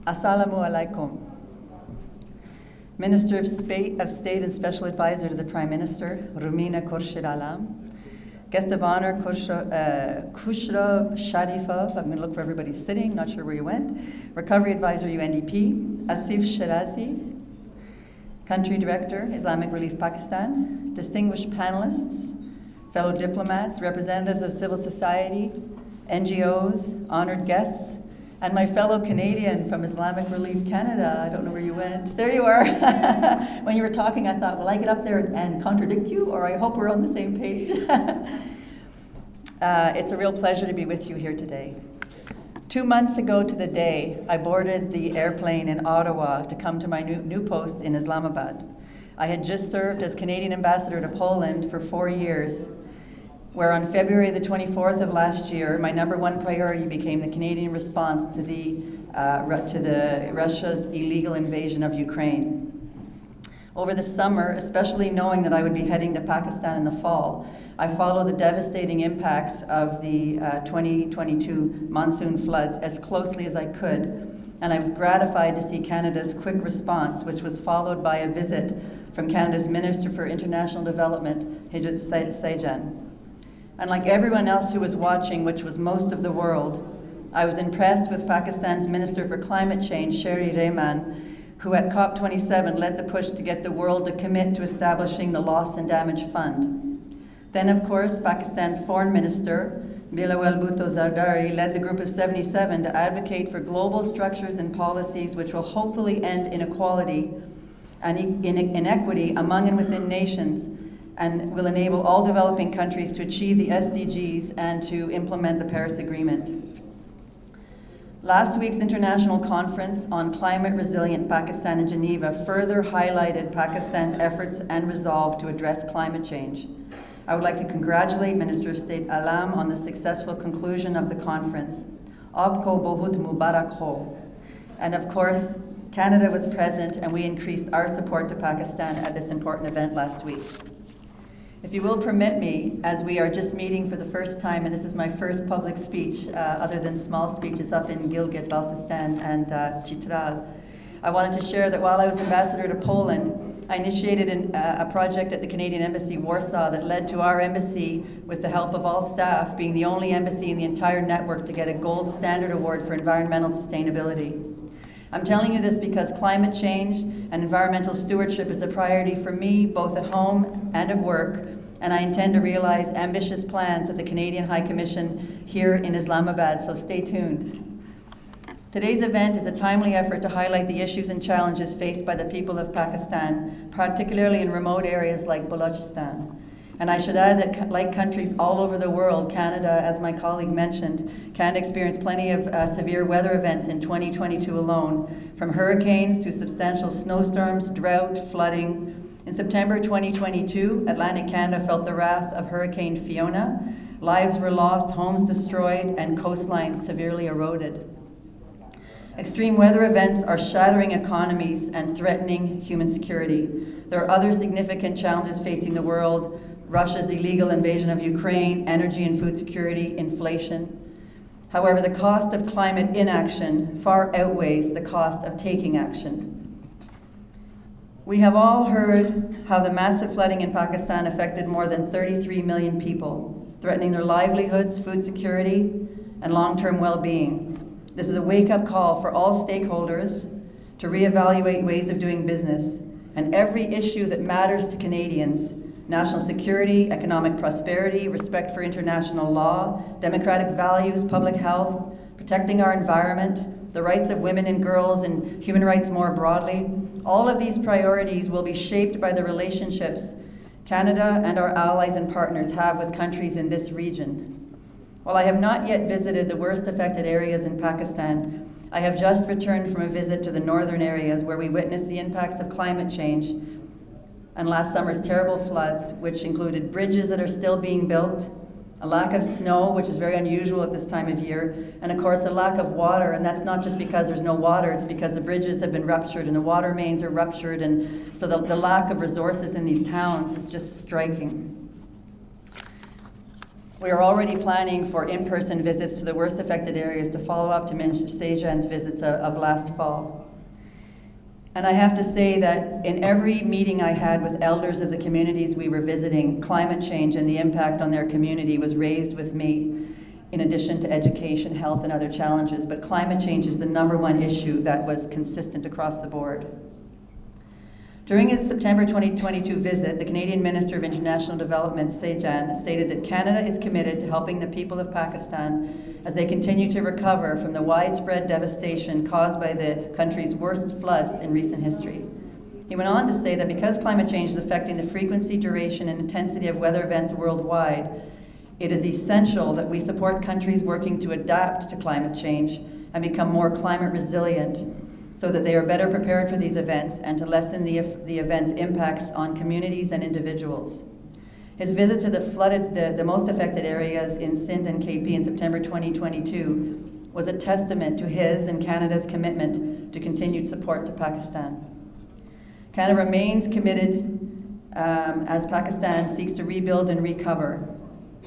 Assalamu alaikum. Minister of State and Special Advisor to the Prime Minister, Romina Khurshid Alam. Guest of Honor, Khusrav, Sharifov, I'm going to look for everybody sitting, not sure where you went. Recovery Advisor, UNDP. Asif Shirazi, Country Director, Islamic Relief Pakistan. Distinguished panelists, fellow diplomats, representatives of civil society, NGOs, honored guests, and my fellow Canadian from Islamic Relief Canada. I don't know where you went. There you are. When you were talking, I thought, will I get up there and contradict you, or I hope we're on the same page? It's a real pleasure to be with you here today. 2 months ago to the day, I boarded the airplane in Ottawa to come to my new post in Islamabad. I had just served as Canadian ambassador to Poland for 4 years, where on February the 24th of last year, my #1 priority became the Canadian response to the Russia's illegal invasion of Ukraine. Over the summer, especially knowing that I would be heading to Pakistan in the fall, I followed the devastating impacts of the 2022 monsoon floods as closely as I could, and I was gratified to see Canada's quick response, which was followed by a visit from Canada's Minister for International Development, Hijat Saijan. And like everyone else who was watching, which was most of the world, I was impressed with Pakistan's Minister for Climate Change, Sharifov, who at COP27 led the push to get the world to commit to establishing the Loss and Damage Fund. Then, of course, Pakistan's Foreign Minister, Bilawal Bhutto Zardari, led the Group of 77 to advocate for global structures and policies which will hopefully end inequality and inequity among and within nations, and will enable all developing countries to achieve the SDGs and to implement the Paris Agreement. Last week's international conference on climate resilient Pakistan in Geneva further highlighted Pakistan's efforts and resolve to address climate change. I would like to congratulate Minister of State Alam on the successful conclusion of the conference. Aapko bahut mubarak ho. And of course, Canada was present, and we increased our support to Pakistan at this important event last week. If you will permit me, as we are just meeting for the first time, and this is my first public speech, other than small speeches up in Gilgit-Baltistan and Chitral, I wanted to share that while I was ambassador to Poland, I initiated a project at the Canadian Embassy, Warsaw, that led to our embassy, with the help of all staff, being the only embassy in the entire network to get a Gold Standard Award for environmental sustainability. I'm telling you this because climate change and environmental stewardship is a priority for me, both at home and at work, and I intend to realize ambitious plans at the Canadian High Commission here in Islamabad, so stay tuned. Today's event is a timely effort to highlight the issues and challenges faced by the people of Pakistan, particularly in remote areas like Balochistan. And I should add that, like countries all over the world, Canada, as my colleague mentioned, Canada experienced plenty of severe weather events in 2022 alone, from hurricanes to substantial snowstorms, drought, flooding. In September 2022, Atlantic Canada felt the wrath of Hurricane Fiona. Lives were lost, homes destroyed, and coastlines severely eroded. Extreme weather events are shattering economies and threatening human security. There are other significant challenges facing the world: Russia's illegal invasion of Ukraine, energy and food security, inflation. However, the cost of climate inaction far outweighs the cost of taking action. We have all heard how the massive flooding in Pakistan affected more than 33 million people, threatening their livelihoods, food security, and long-term well-being. This is a wake-up call for all stakeholders to reevaluate ways of doing business, and every issue that matters to Canadians: national security, economic prosperity, respect for international law, democratic values, public health, protecting our environment, the rights of women and girls, and human rights more broadly. All of these priorities will be shaped by the relationships Canada and our allies and partners have with countries in this region. While I have not yet visited the worst affected areas in Pakistan, I have just returned from a visit to the northern areas where we witnessed the impacts of climate change and last summer's terrible floods, which included bridges that are still being built, a lack of snow, which is very unusual at this time of year, and of course a lack of water. And that's not just because there's no water, it's because the bridges have been ruptured and the water mains are ruptured, and so the lack of resources in these towns is just striking. We are already planning for in-person visits to the worst affected areas to follow up to Minister Sejan's visits of last fall. And I have to say that in every meeting I had with elders of the communities we were visiting, climate change and the impact on their community was raised with me, in addition to education, health, and other challenges. But climate change is the #1 issue that was consistent across the board. During his September 2022 visit, the Canadian Minister of International Development, Sejan, stated that Canada is committed to helping the people of Pakistan as they continue to recover from the widespread devastation caused by the country's worst floods in recent history. He went on to say that because climate change is affecting the frequency, duration, and intensity of weather events worldwide, it is essential that we support countries working to adapt to climate change and become more climate resilient, so that they are better prepared for these events and to lessen the events' impacts on communities and individuals. His visit to the most affected areas in Sindh and KP in September 2022 was a testament to his and Canada's commitment to continued support to Pakistan. Canada remains committed as Pakistan seeks to rebuild and recover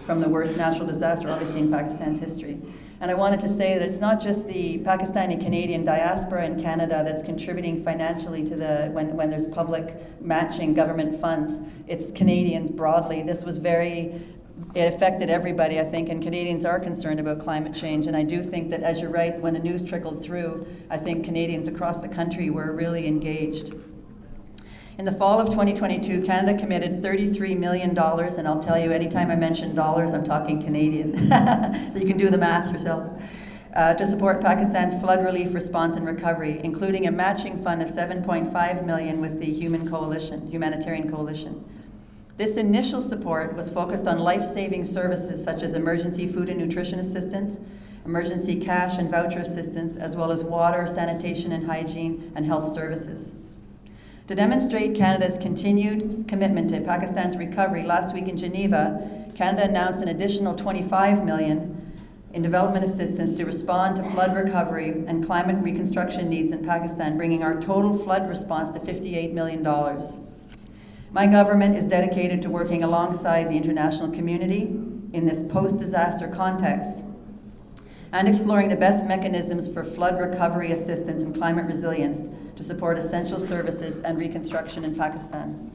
from the worst natural disaster, obviously, in Pakistan's history. And I wanted to say that it's not just the Pakistani-Canadian diaspora in Canada that's contributing financially to when there's public matching government funds. It's Canadians broadly. It affected everybody, I think, and Canadians are concerned about climate change. And I do think that, as you're right, when the news trickled through, I think Canadians across the country were really engaged. In the fall of 2022, Canada committed $33 million, and I'll tell you, anytime I mention dollars, I'm talking Canadian, so you can do the math yourself, to support Pakistan's flood relief response and recovery, including a matching fund of $7.5 million with the Humanitarian Coalition. This initial support was focused on life-saving services such as emergency food and nutrition assistance, emergency cash and voucher assistance, as well as water, sanitation and hygiene, and health services. To demonstrate Canada's continued commitment to Pakistan's recovery, last week in Geneva, Canada announced an additional $25 million in development assistance to respond to flood recovery and climate reconstruction needs in Pakistan, bringing our total flood response to $58 million. My government is dedicated to working alongside the international community in this post-disaster context and exploring the best mechanisms for flood recovery assistance and climate resilience to support essential services and reconstruction in Pakistan.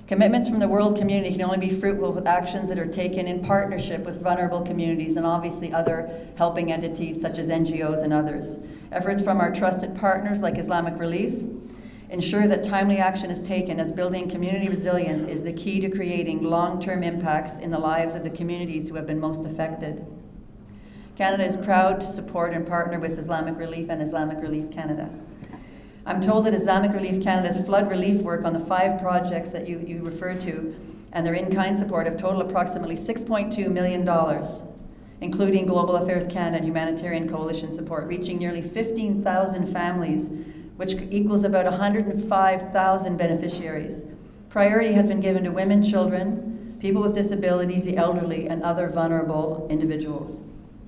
Commitments from the world community can only be fruitful with actions that are taken in partnership with vulnerable communities and obviously other helping entities such as NGOs and others. Efforts from our trusted partners like Islamic Relief ensure that timely action is taken, as building community resilience is the key to creating long-term impacts in the lives of the communities who have been most affected. Canada is proud to support and partner with Islamic Relief and Islamic Relief Canada. I'm told that Islamic Relief Canada's flood relief work on the 5 projects that you referred to and their in-kind support have totaled approximately $6.2 million, including Global Affairs Canada and Humanitarian Coalition support, reaching nearly 15,000 families, which equals about 105,000 beneficiaries. Priority has been given to women, children, people with disabilities, the elderly, and other vulnerable individuals.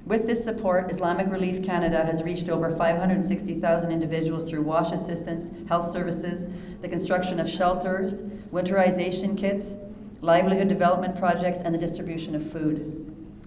With this support, Islamic Relief Canada has reached over 560,000 individuals through wash assistance, health services, the construction of shelters, winterization kits, livelihood development projects, and the distribution of food.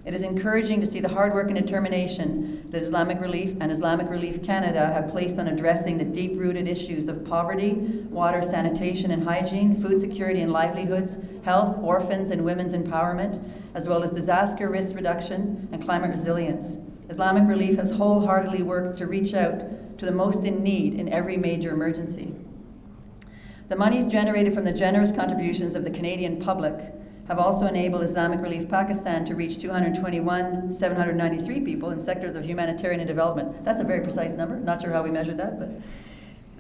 It is encouraging to see the hard work and determination that Islamic Relief and Islamic Relief Canada have placed on addressing the deep-rooted issues of poverty, water, sanitation and hygiene, food security and livelihoods, health, orphans and women's empowerment, as well as disaster risk reduction and climate resilience. Islamic Relief has wholeheartedly worked to reach out to the most in need in every major emergency. The monies generated from the generous contributions of the Canadian public have also enabled Islamic Relief Pakistan to reach 221,793 people in sectors of humanitarian and development. That's a very precise number, not sure how we measured that, but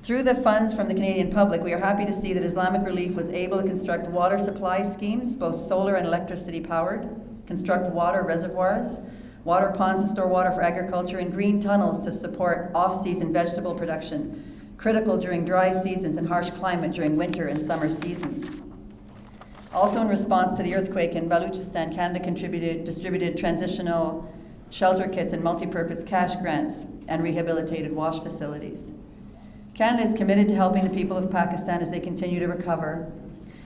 through the funds from the Canadian public, we are happy to see that Islamic Relief was able to construct water supply schemes, both solar and electricity powered, construct water reservoirs, water ponds to store water for agriculture, and green tunnels to support off-season vegetable production, critical during dry seasons and harsh climate during winter and summer seasons. Also in response to the earthquake in Balochistan, Canada distributed transitional shelter kits and multi-purpose cash grants and rehabilitated wash facilities. Canada is committed to helping the people of Pakistan as they continue to recover.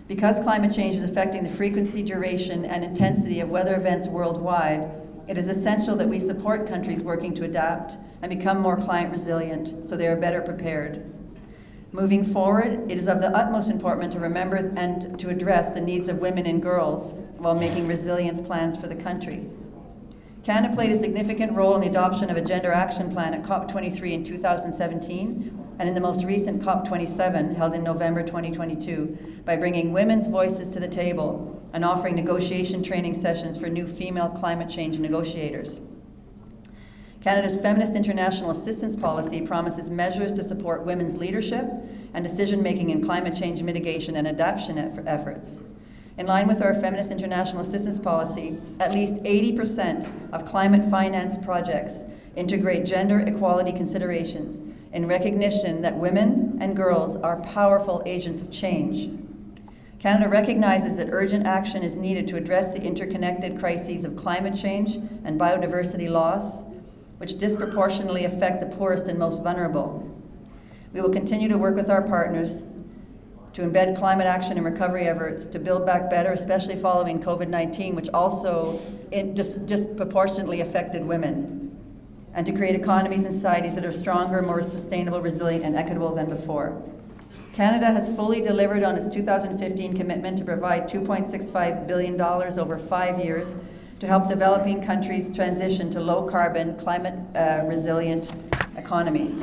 Because climate change is affecting the frequency, duration, and intensity of weather events worldwide, it is essential that we support countries working to adapt and become more climate resilient so they are better prepared. Moving forward, it is of the utmost importance to remember and to address the needs of women and girls while making resilience plans for the country. Canada played a significant role in the adoption of a gender action plan at COP23 in 2017 and in the most recent COP27 held in November 2022 by bringing women's voices to the table and offering negotiation training sessions for new female climate change negotiators. Canada's Feminist International Assistance Policy promises measures to support women's leadership and decision-making in climate change mitigation and adaptation efforts. In line with our Feminist International Assistance Policy, at least 80% of climate finance projects integrate gender equality considerations in recognition that women and girls are powerful agents of change. Canada recognizes that urgent action is needed to address the interconnected crises of climate change and biodiversity loss, which disproportionately affect the poorest and most vulnerable. We will continue to work with our partners to embed climate action and recovery efforts to build back better, especially following COVID-19, which also disproportionately affected women, and to create economies and societies that are stronger, more sustainable, resilient, and equitable than before. Canada has fully delivered on its 2015 commitment to provide $2.65 billion over 5 years to help developing countries transition to low-carbon, climate-resilient economies.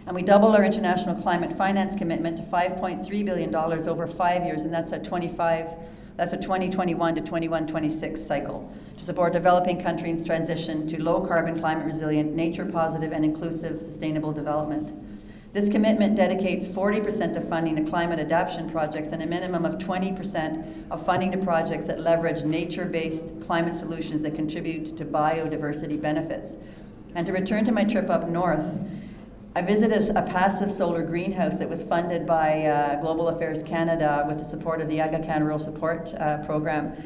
And we doubled our international climate finance commitment to $5.3 billion over 5 years, and that's a 2021 to 21-26 cycle, to support developing countries' transition to low-carbon, climate-resilient, nature-positive, and inclusive sustainable development. This commitment dedicates 40% of funding to climate adaptation projects and a minimum of 20% of funding to projects that leverage nature-based climate solutions that contribute to biodiversity benefits. And to return to my trip up north, I visited a passive solar greenhouse that was funded by Global Affairs Canada with the support of the Aga Khan Rural Support Program.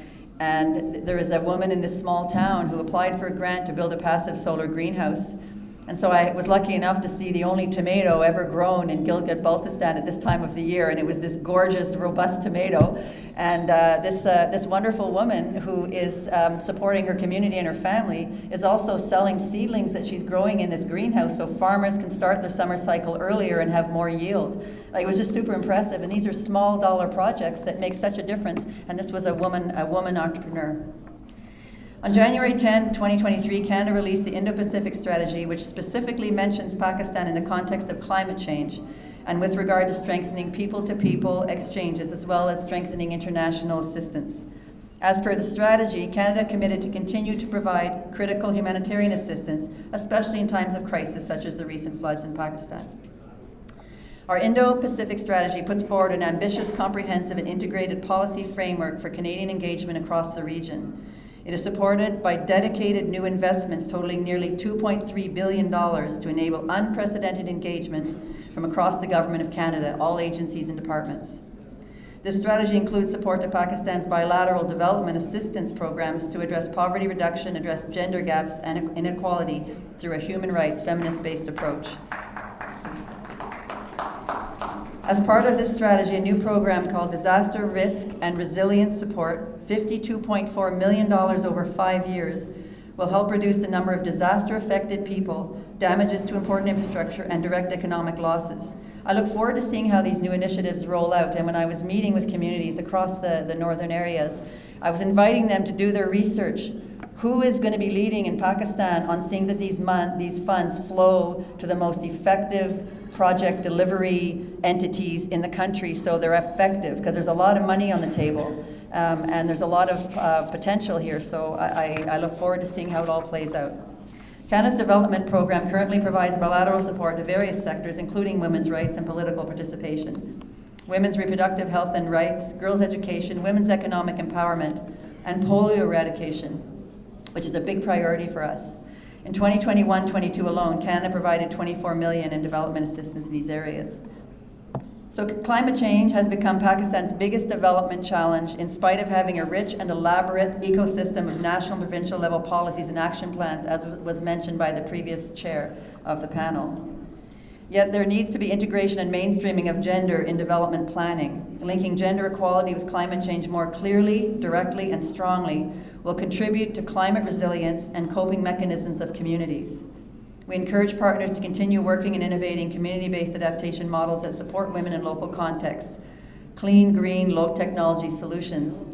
And there is a woman in this small town who applied for a grant to build a passive solar greenhouse. And so I was lucky enough to see the only tomato ever grown in Gilgit-Baltistan at this time of the year, and it was this gorgeous, robust tomato. And this wonderful woman who is supporting her community and her family is also selling seedlings that she's growing in this greenhouse so farmers can start their summer cycle earlier and have more yield. Like, it was just super impressive, and these are small dollar projects that make such a difference, and this was a woman entrepreneur. On January 10, 2023, Canada released the Indo-Pacific Strategy, which specifically mentions Pakistan in the context of climate change and with regard to strengthening people-to-people exchanges as well as strengthening international assistance. As per the strategy, Canada committed to continue to provide critical humanitarian assistance, especially in times of crisis such as the recent floods in Pakistan. Our Indo-Pacific Strategy puts forward an ambitious, comprehensive, and integrated policy framework for Canadian engagement across the region. It is supported by dedicated new investments totaling nearly $2.3 billion to enable unprecedented engagement from across the Government of Canada, all agencies and departments. This strategy includes support to Pakistan's bilateral development assistance programs to address poverty reduction, address gender gaps and inequality through a human rights, feminist-based approach. As part of this strategy, a new program called Disaster Risk and Resilience Support, $52.4 million over 5 years, will help reduce the number of disaster-affected people, damages to important infrastructure, and direct economic losses. I look forward to seeing how these new initiatives roll out, and when I was meeting with communities across the northern areas, I was inviting them to do their research. Who is going to be leading in Pakistan on seeing that these funds flow to the most effective project delivery entities in the country so they're effective, because there's a lot of money on the table and there's a lot of potential here, so I look forward to seeing how it all plays out. Canada's development program currently provides bilateral support to various sectors, including women's rights and political participation, women's reproductive health and rights, girls' education, women's economic empowerment, and polio eradication, which is a big priority for us. In 2021-22 alone, Canada provided $24 million in development assistance in these areas. So climate change has become Pakistan's biggest development challenge in spite of having a rich and elaborate ecosystem of national and provincial level policies and action plans, as was mentioned by the previous chair of the panel. Yet there needs to be integration and mainstreaming of gender in development planning. Linking gender equality with climate change more clearly, directly, and strongly will contribute to climate resilience and coping mechanisms of communities. We encourage partners to continue working and innovating community-based adaptation models that support women in local contexts, clean, green, low-technology solutions.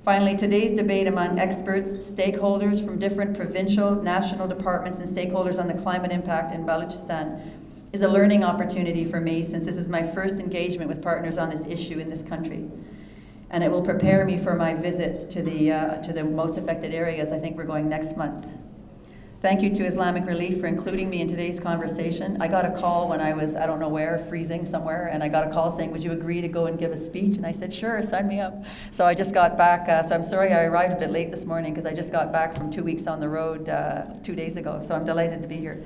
Finally, today's debate among experts, stakeholders from different provincial, national departments, and stakeholders on the climate impact in Balochistan is a learning opportunity for me, since this is my first engagement with partners on this issue in this country. And it will prepare me for my visit to the most affected areas. I think we're going next month. Thank you to Islamic Relief for including me in today's conversation. I got a call when I was, I don't know where, freezing somewhere, and I got a call saying, would you agree to go and give a speech? And I said, sure, sign me up. So I just got back, so I'm sorry I arrived a bit late this morning because I just got back from 2 weeks on the road 2 days ago, so I'm delighted to be here.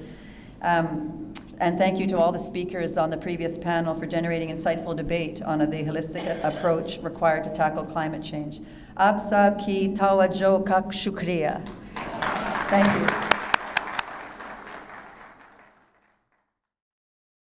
And thank you to all the speakers on the previous panel for generating insightful debate on the holistic approach required to tackle climate change. Aap saab ki tawajjo ka shukriya. Thank you.